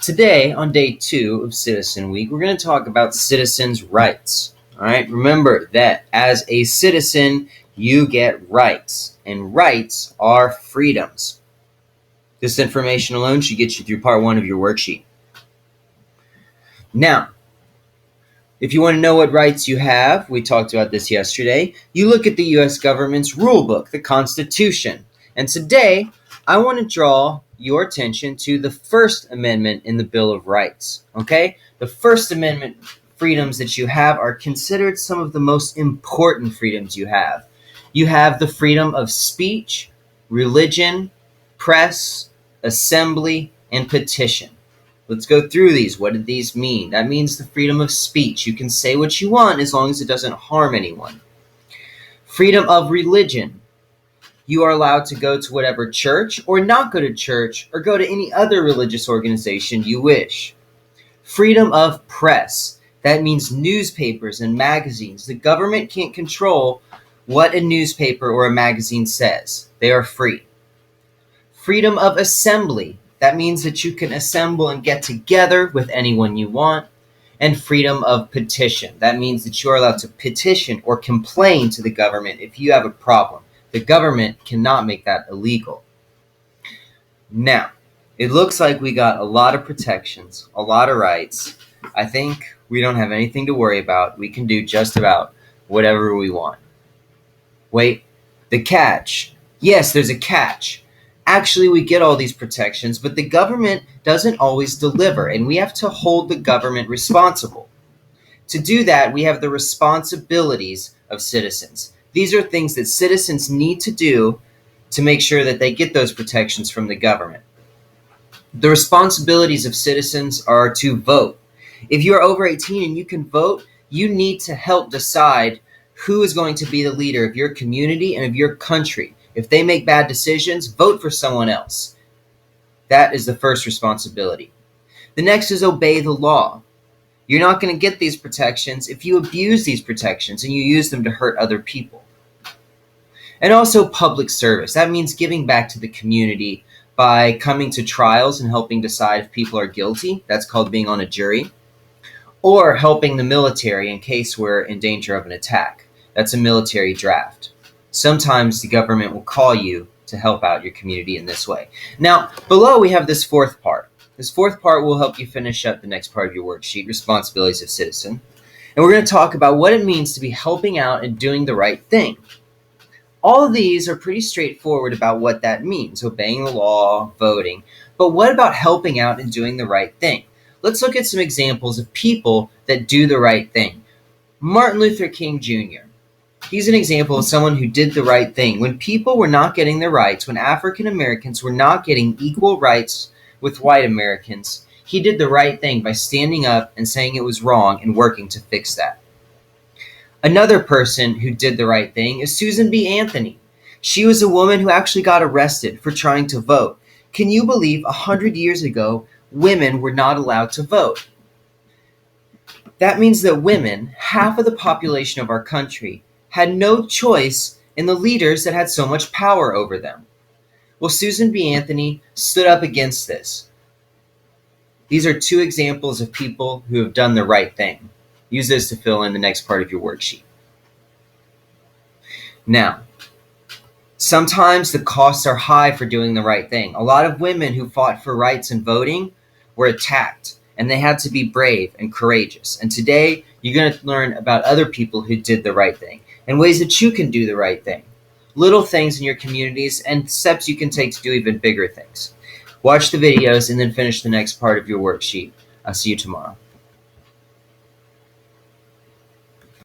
Today, on day 2 of Citizen Week, we're going to talk about citizens' rights. All right, remember that as a citizen, you get rights, and rights are freedoms. This information alone should get you through part 1 of your worksheet. Now, if you want to know what rights you have, we talked about this yesterday, you look at the U.S. government's rule book, the Constitution. And today, I want to draw your attention to the First Amendment in the Bill of Rights. Okay? The First Amendment freedoms that you have are considered some of the most important freedoms you have. You have the freedom of speech, religion, press, assembly, and petition. Let's go through these. What did these mean? That means the freedom of speech. You can say what you want as long as it doesn't harm anyone. Freedom of religion. You are allowed to go to whatever church or not go to church or go to any other religious organization you wish. Freedom of press. That means newspapers and magazines. The government can't control what a newspaper or a magazine says. They are free. Freedom of assembly. That means that you can assemble and get together with anyone you want. And freedom of petition. That means that you are allowed to petition or complain to the government if you have a problem. The government cannot make that illegal. Now, it looks like we got a lot of protections, a lot of rights. I think we don't have anything to worry about. We can do just about whatever we want. Wait, the catch. Yes, there's a catch. Actually, we get all these protections, but the government doesn't always deliver, and we have to hold the government responsible. To do that, we have the responsibilities of citizens. These are things that citizens need to do to make sure that they get those protections from the government. The responsibilities of citizens are to vote. If you are over 18 and you can vote, you need to help decide who is going to be the leader of your community and of your country. If they make bad decisions, vote for someone else. That is the first responsibility. The next is obey the law. You're not going to get these protections if you abuse these protections and you use them to hurt other people. And also public service. That means giving back to the community by coming to trials and helping decide if people are guilty. That's called being on a jury. Or helping the military in case we're in danger of an attack. That's a military draft. Sometimes the government will call you to help out your community in this way. Now, below we have this fourth part. This fourth part will help you finish up the next part of your worksheet, responsibilities of citizen. And we're going to talk about what it means to be helping out and doing the right thing. All of these are pretty straightforward about what that means, obeying the law, voting. But what about helping out and doing the right thing? Let's look at some examples of people that do the right thing. Martin Luther King Jr. He's an example of someone who did the right thing. When people were not getting their rights, when African Americans were not getting equal rights with white Americans, he did the right thing by standing up and saying it was wrong and working to fix that. Another person who did the right thing is Susan B. Anthony. She was a woman who actually got arrested for trying to vote. Can you believe 100 years ago, women were not allowed to vote? That means that women, half of the population of our country, had no choice in the leaders that had so much power over them. Well, Susan B. Anthony stood up against this. These are 2 examples of people who have done the right thing. Use this to fill in the next part of your worksheet. Now, sometimes the costs are high for doing the right thing. A lot of women who fought for rights and voting were attacked, and they had to be brave and courageous. And today, you're going to learn about other people who did the right thing and ways that you can do the right thing. Little things in your communities and steps you can take to do even bigger things. Watch the videos and then finish the next part of your worksheet. I'll see you tomorrow.